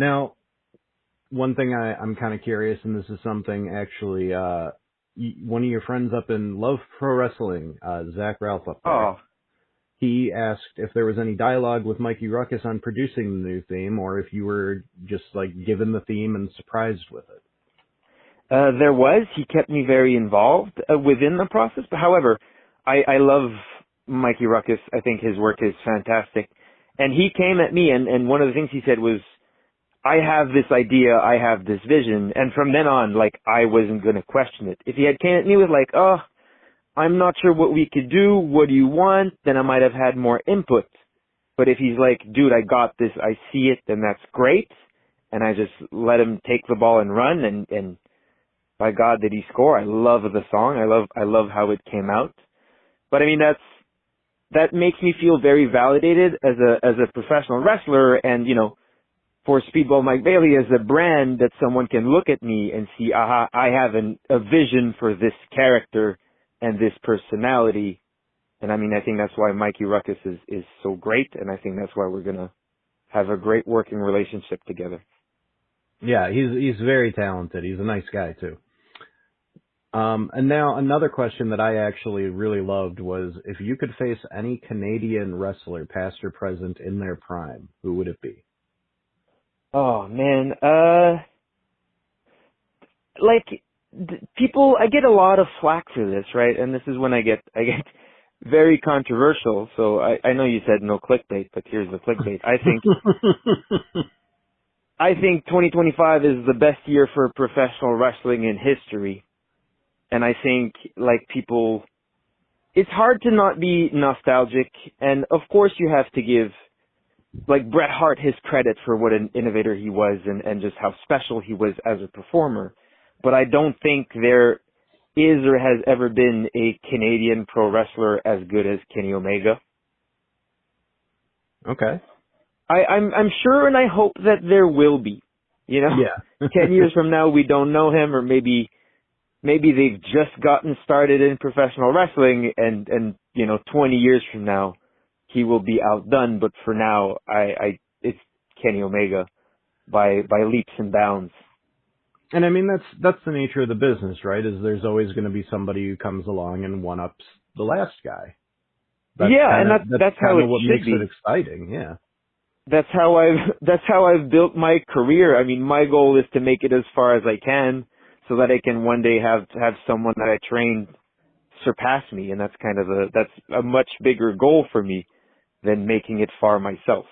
Now, one thing I'm kind of curious, and this is something actually, one of your friends up in Love Pro Wrestling, Zach Ralph up there, Oh, he asked if there was any dialogue with Mikey Ruckus on producing the new theme, or if you were just like given the theme and surprised with it. there was. He kept me very involved within the process. But however, I love Mikey Ruckus. I think his work is fantastic. And he came at me, and one of the things he said was, I have this idea, I have this vision. And from then on, like, I wasn't going to question it. If he had came at me with like, oh, I'm not sure what we could do, what do you want, then I might have had more input. But if he's like, dude, I got this, I see it, then that's great. And I just let him take the ball and run, and by God did he score. I love the song. I love how it came out. But I mean, that makes me feel very validated as a professional wrestler, and you know, for Speedball Mike Bailey as a brand, that someone can look at me and see, aha, I have a vision for this character and this personality. And I mean, I think that's why Mikey Ruckus is so great, and I think that's why we're gonna have a great working relationship together. Yeah, he's very talented. He's a nice guy too. And now another question that I actually really loved was, if you could face any Canadian wrestler, past or present, in their prime, who would it be? Oh man, people, I get a lot of flack for this, right? And this is when I get very controversial. So I know you said no clickbait, but here's the clickbait. I think 2025 is the best year for professional wrestling in history. And I think, like, people, it's hard to not be nostalgic. And of course you have to give, like, Bret Hart his credit for what an innovator he was, and just how special he was as a performer. But I don't think there is or has ever been a Canadian pro wrestler as good as Kenny Omega. Okay. I'm sure, and I hope that there will be. You know, Yeah. 10 years from now we don't know him, or maybe they've just gotten started in professional wrestling, and you know, 20 years from now he will be outdone. But for now, it's Kenny Omega by leaps and bounds. And I mean, that's the nature of the business, right? Is there's always going to be somebody who comes along and one-ups the last guy. That's That's how it what should makes be. it exciting, yeah. That's how I've built my career. I mean, my goal is to make it as far as I can, so that I can one day have someone that I trained surpass me, and that's a much bigger goal for me than making it far myself.